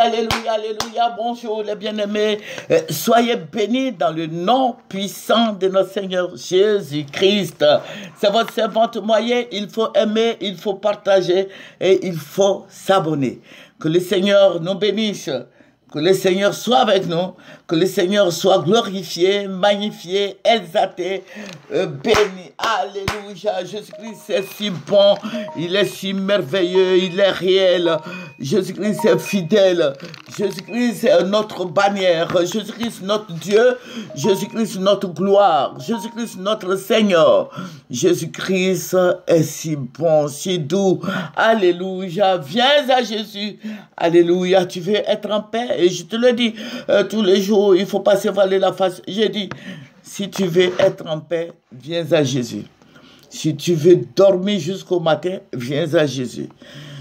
Alléluia, alléluia, bonjour les bien-aimés. Soyez bénis dans le nom puissant de notre Seigneur Jésus-Christ. C'est votre servante moyen, il faut aimer, il faut partager et il faut s'abonner. Que le Seigneur nous bénisse. Que le Seigneur soit avec nous, que le Seigneur soit glorifié, magnifié, exalté, béni. Alléluia. Jésus-Christ est si bon, il est si merveilleux, il est réel. Jésus-Christ est fidèle. Jésus-Christ est notre bannière. Jésus-Christ notre Dieu. Jésus-Christ notre gloire. Jésus-Christ notre Seigneur. Jésus-Christ est si bon, si doux. Alléluia. Viens à Jésus. Alléluia. Tu veux être en paix? Et je te le dis, tous les jours, il ne faut pas se voiler la face. J'ai dit, si tu veux être en paix, viens à Jésus. Si tu veux dormir jusqu'au matin, viens à Jésus.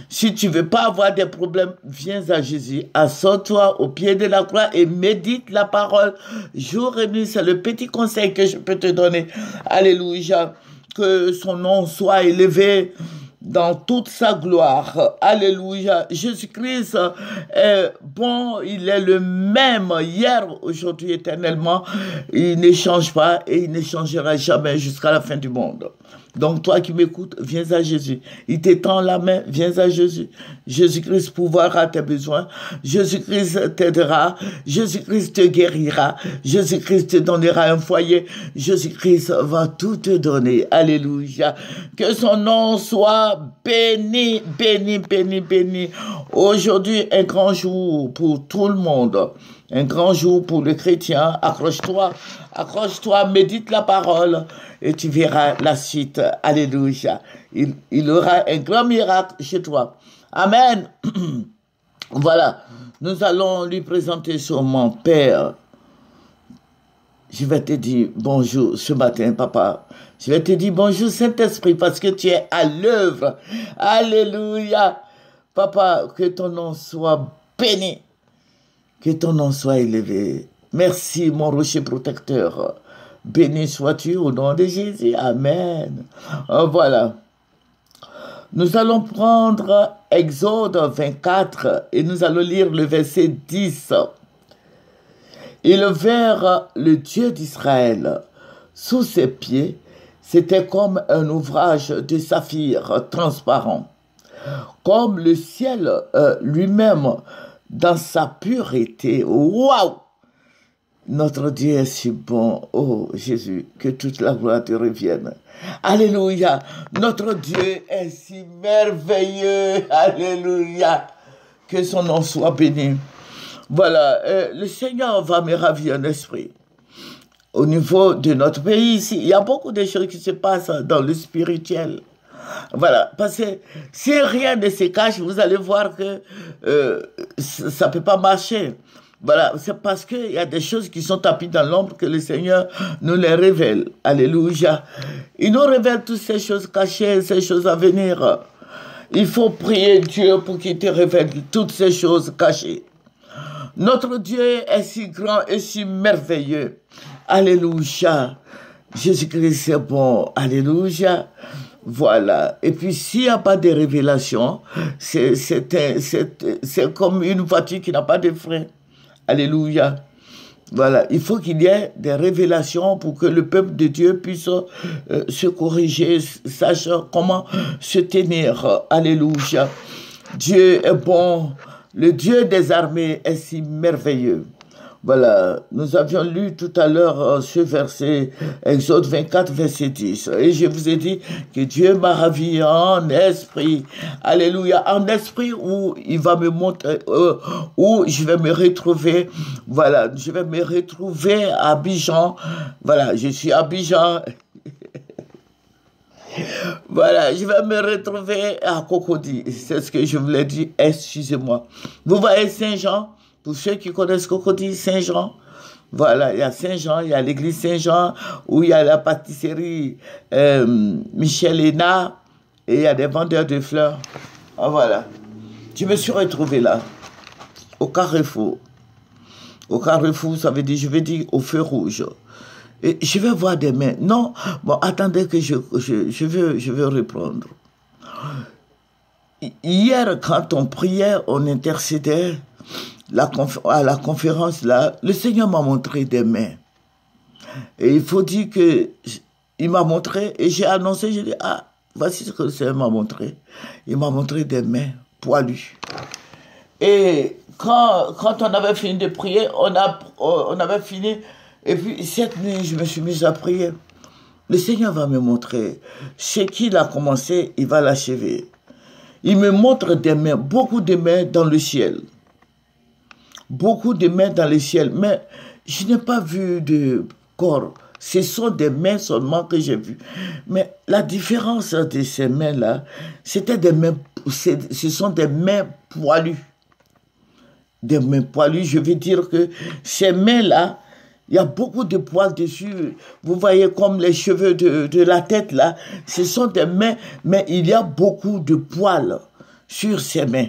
Si tu ne veux pas avoir des problèmes, viens à Jésus. Assois-toi au pied de la croix et médite la parole jour et nuit. C'est le petit conseil que je peux te donner. Alléluia. Que son nom soit élevé dans toute sa gloire. Alléluia. Jésus-Christ est bon, il est le même hier, aujourd'hui, éternellement. Il ne change pas et il ne changera jamais jusqu'à la fin du monde. Donc toi qui m'écoutes, viens à Jésus. Il t'étend la main, viens à Jésus. Jésus-Christ pourvoira tes besoins. Jésus-Christ t'aidera. Jésus-Christ te guérira. Jésus-Christ te donnera un foyer. Jésus-Christ va tout te donner. Alléluia. Que son nom soit béni, béni, béni, béni. Aujourd'hui, un grand jour pour tout le monde. Un grand jour pour le chrétien. Accroche-toi, accroche-toi, médite la parole et tu verras la suite. Alléluia. Il aura un grand miracle chez toi. Amen. Voilà. Nous allons lui présenter son mon Père. Je vais te dire bonjour ce matin, papa. Je vais te dire bonjour Saint-Esprit parce que tu es à l'œuvre. Alléluia. Papa, que ton nom soit béni. Que ton nom soit élevé. Merci, mon rocher protecteur. Béni sois-tu au nom de Jésus. Amen. Voilà. Nous allons prendre Exode 24 et nous allons lire le verset 10. Ils verrent le Dieu d'Israël. Sous ses pieds, c'était comme un ouvrage de saphir transparent, comme le ciel lui-même dans sa pureté. Waouh! Notre Dieu est si bon. Oh Jésus, que toute la gloire te revienne. Alléluia. Notre Dieu est si merveilleux. Alléluia. Que son nom soit béni. Voilà, le Seigneur va me ravir un esprit. Au niveau de notre pays ici, il y a beaucoup de choses qui se passent dans le spirituel. Voilà, parce que si rien ne se cache, vous allez voir que ça ne peut pas marcher. Voilà, c'est parce qu'il y a des choses qui sont tapies dans l'ombre que le Seigneur nous les révèle. Alléluia. Il nous révèle toutes ces choses cachées, ces choses à venir. Il faut prier Dieu pour qu'il te révèle toutes ces choses cachées. Notre Dieu est si grand et si merveilleux. Alléluia. Jésus-Christ est bon. Alléluia. Voilà. Et puis, s'il n'y a pas de révélation, c'est comme une voiture qui n'a pas de frein. Alléluia. Voilà. Il faut qu'il y ait des révélations pour que le peuple de Dieu puisse se corriger, sache comment se tenir. Alléluia. Dieu est bon. Le Dieu des armées est si merveilleux. Voilà, nous avions lu tout à l'heure ce verset, Exode 24, verset 10. Et je vous ai dit que Dieu m'a ravi en esprit. Alléluia, en esprit où il va me montrer, où je vais me retrouver. Voilà, je vais me retrouver à Abidjan. Voilà, je suis à Abidjan. Voilà, je vais me retrouver à Cocody. C'est ce que je voulais dire, excusez-moi. Vous voyez Saint-Jean? Pour ceux qui connaissent Cocody, Saint-Jean, voilà, il y a Saint-Jean, il y a l'église Saint-Jean, où il y a la pâtisserie Michel Hénard, et il y a des vendeurs de fleurs. Ah, voilà. Je me suis retrouvé là, au Carrefour. Au Carrefour, ça veut dire, je vais dire, au feu rouge. Et je vais voir des mains. Non, bon, attendez que je veux reprendre. Hier, quand on priait, on intercédait, à la conférence, là, le Seigneur m'a montré des mains. Et il faut dire que il m'a montré, et j'ai annoncé, j'ai dit, ah, voici ce que le Seigneur m'a montré. Il m'a montré des mains poilues. Et quand on avait fini de prier, on avait fini, et puis cette nuit, je me suis mise à prier. Le Seigneur va me montrer ce qu'il a commencé, il va l'achever. Il me montre des mains, beaucoup de mains dans le ciel. Beaucoup de mains dans le ciel, mais je n'ai pas vu de corps. Ce sont des mains seulement que j'ai vues. Mais la différence de ces mains-là, c'était des mains, ce sont des mains poilues. Des mains poilues, je veux dire que ces mains-là, il y a beaucoup de poils dessus. Vous voyez comme les cheveux de la tête là. Ce sont des mains, mais il y a beaucoup de poils sur ces mains.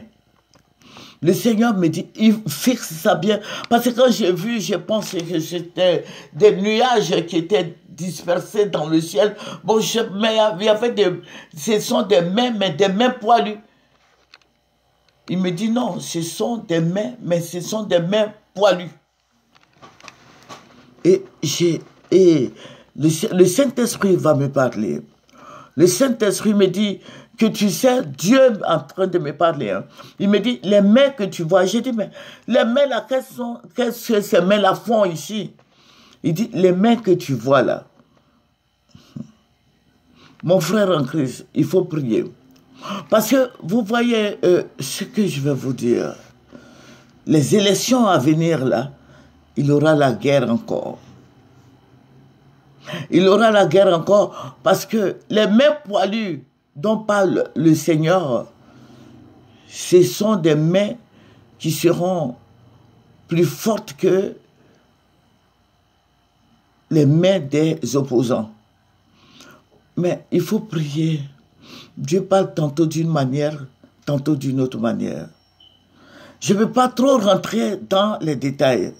Le Seigneur me dit, il fixe ça bien. Parce que quand j'ai vu, j'ai pensé que c'était des nuages qui étaient dispersés dans le ciel. Bon, mais il y avait ce sont des mains, mais des mains poilues. Il me dit, non, ce sont des mains, mais ce sont des mains poilues. Et le Saint-Esprit va me parler. Le Saint-Esprit me dit que tu sais, Dieu est en train de me parler. Hein. Il me dit, les mains que tu vois. J'ai dit, mais les mains là, qu'est-ce que ces mains là font ici? Il dit, les mains que tu vois là. Mon frère en Christ, il faut prier. Parce que vous voyez ce que je vais vous dire. Les élections à venir là, il y aura la guerre encore. Il y aura la guerre encore parce que les mains poilues dont parle le Seigneur, ce sont des mains qui seront plus fortes que les mains des opposants. Mais il faut prier. Dieu parle tantôt d'une manière, tantôt d'une autre manière. Je ne veux pas trop rentrer dans les détails.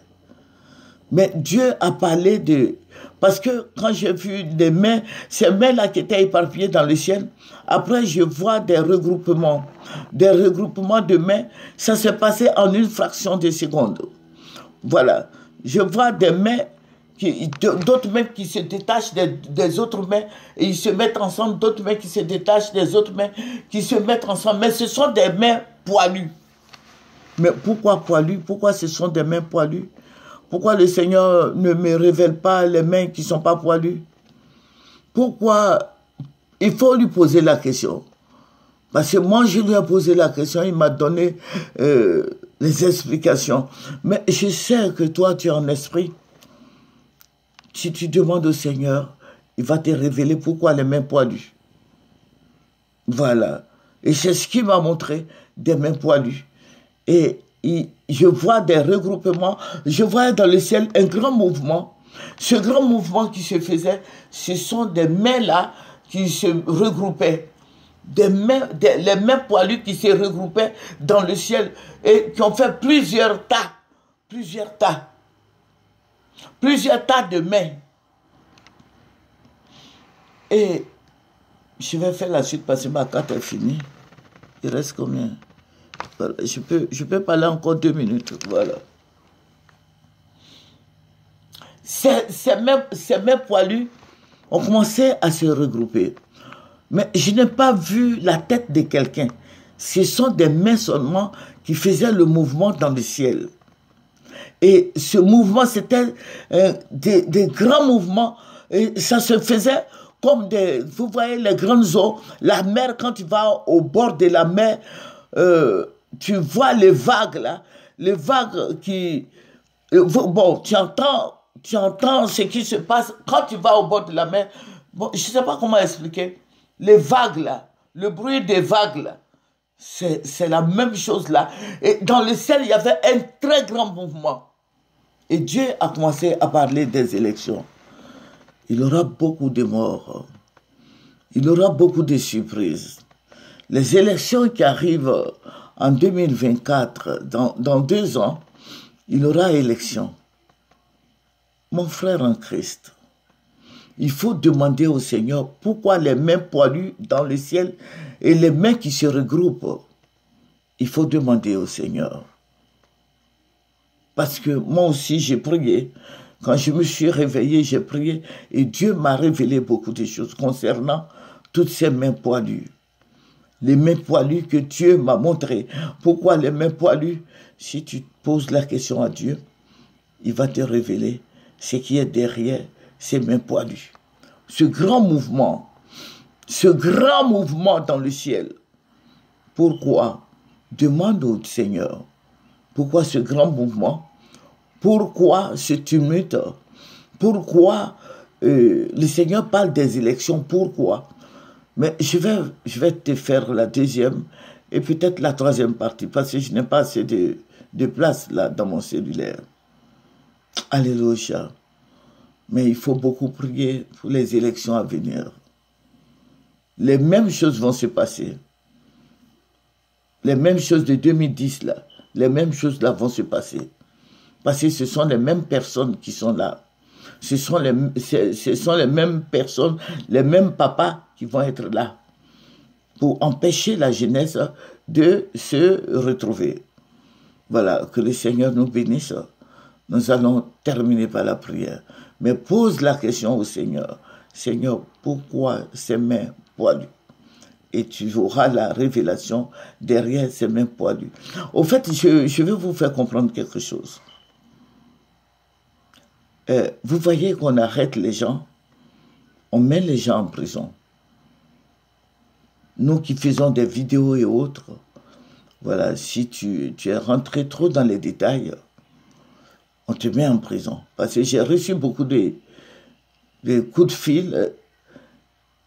Mais Dieu a parlé de... Parce que quand j'ai vu des mains, ces mains-là qui étaient éparpillées dans le ciel, après je vois des regroupements de mains. Ça s'est passé en une fraction de seconde. Voilà. Je vois des mains, d'autres mains qui se détachent des autres mains et ils se mettent ensemble, d'autres mains qui se détachent des autres mains, qui se mettent ensemble. Mais ce sont des mains poilues. Mais pourquoi poilues? Pourquoi ce sont des mains poilues? Pourquoi le Seigneur ne me révèle pas les mains qui ne sont pas poilues? Pourquoi? Il faut lui poser la question. Parce que moi, je lui ai posé la question, il m'a donné les explications. Mais je sais que toi, tu es en esprit. Si tu demandes au Seigneur, il va te révéler pourquoi les mains poilues. Voilà. Et c'est ce qu'il m'a montré, des mains poilues. Et je vois des regroupements, je vois dans le ciel un grand mouvement. Ce grand mouvement qui se faisait, ce sont des mains là qui se regroupaient. Les mains poilues qui se regroupaient dans le ciel et qui ont fait plusieurs tas de mains. Et je vais faire la suite parce que ma carte est finie. Il reste combien? Voilà, je peux parler encore 2 minutes. Voilà. Ces mains poilues ont commencé à se regrouper. Mais je n'ai pas vu la tête de quelqu'un. Ce sont des mains seulement qui faisaient le mouvement dans le ciel. Et ce mouvement, c'était des grands mouvements. Et ça se faisait comme vous voyez les grandes eaux. La mer, quand tu vas au bord de la mer, tu vois les vagues là. Les vagues qui... bon, tu entends ce qui se passe quand tu vas au bord de la mer. Bon, je ne sais pas comment expliquer. Les vagues là, le bruit des vagues là, c'est la même chose là. Et dans le ciel, il y avait un très grand mouvement. Et Dieu a commencé à parler des élections. Il y aura beaucoup de morts. Il y aura beaucoup de surprises. Les élections qui arrivent en 2024, dans 2 ans, il y aura élection. Mon frère en Christ, il faut demander au Seigneur pourquoi les mains poilues dans le ciel et les mains qui se regroupent. Il faut demander au Seigneur. Parce que moi aussi, j'ai prié. Quand je me suis réveillé, j'ai prié. Et Dieu m'a révélé beaucoup de choses concernant toutes ces mains poilues. Les mains poilues que Dieu m'a montrées. Pourquoi les mains poilues? Si tu poses la question à Dieu, il va te révéler ce qui est derrière ces mains poilues. Ce grand mouvement dans le ciel. Pourquoi? Demande au Seigneur. Pourquoi ce grand mouvement? Pourquoi ce tumulte? Pourquoi le Seigneur parle des élections? Pourquoi? Mais je vais te faire la deuxième et peut-être la troisième partie parce que je n'ai pas assez de place là dans mon cellulaire. Alléluia. Mais il faut beaucoup prier pour les élections à venir. Les mêmes choses vont se passer. Les mêmes choses de 2010 là. Les mêmes choses là vont se passer. Parce que ce sont les mêmes personnes qui sont là. Ce sont les mêmes personnes, les mêmes papas qui vont être là. Pour empêcher la jeunesse de se retrouver. Voilà, que le Seigneur nous bénisse. Nous allons terminer par la prière. Mais pose la question au Seigneur. Seigneur, pourquoi ces mains poilues? Et tu auras la révélation derrière ces mains poilues. Au fait, je vais vous faire comprendre quelque chose. Vous voyez qu'on arrête les gens, on met les gens en prison. Nous qui faisons des vidéos et autres, voilà, si tu es rentré trop dans les détails, on te met en prison. Parce que j'ai reçu beaucoup de coups de fil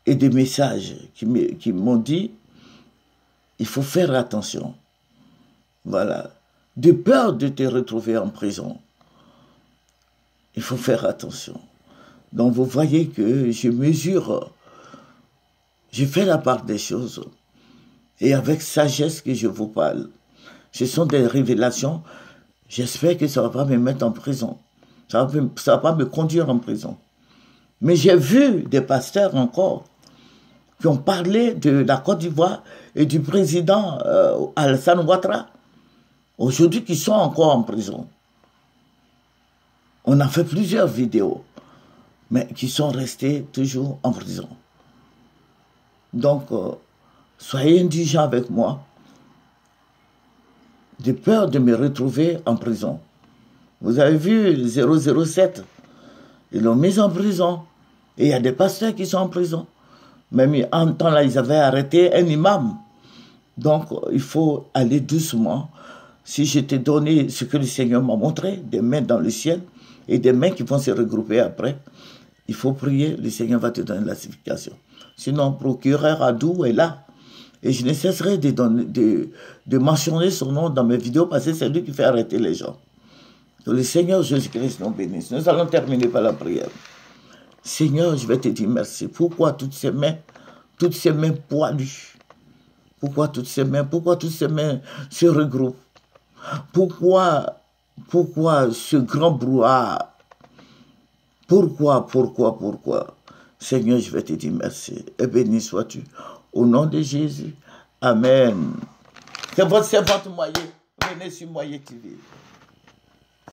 et des messages qui m'ont dit, il faut faire attention. Voilà. De peur de te retrouver en prison. Il faut faire attention. Donc vous voyez que je mesure, je fais la part des choses. Et avec sagesse que je vous parle. Ce sont des révélations. J'espère que ça ne va pas me mettre en prison. Ça va pas me conduire en prison. Mais j'ai vu des pasteurs encore qui ont parlé de la Côte d'Ivoire et du président Alassane Ouattara, aujourd'hui qui sont encore en prison. On a fait plusieurs vidéos, mais qui sont restés toujours en prison. Donc, soyez indulgents avec moi, de peur de me retrouver en prison. Vous avez vu le 007, ils l'ont mis en prison. Et il y a des pasteurs qui sont en prison. Même en temps là, ils avaient arrêté un imam. Donc, il faut aller doucement. Si je t'ai donné ce que le Seigneur m'a montré, des mains dans le ciel et des mains qui vont se regrouper après, il faut prier, le Seigneur va te donner la signification. Sinon, procureur Adou est là. Et je ne cesserai de mentionner son nom dans mes vidéos parce que c'est lui qui fait arrêter les gens. Que le Seigneur Jésus-Christ nous bénisse. Nous allons terminer par la prière. Seigneur, je vais te dire merci. Pourquoi toutes ces mains poilues? Pourquoi toutes ces mains se regroupent? Pourquoi ce grand brouhaha? Pourquoi? Seigneur, je vais te dire merci. Et béni sois-tu. Au nom de Jésus. Amen. C'est votre servante Moyer. Venez sur Moyer TV.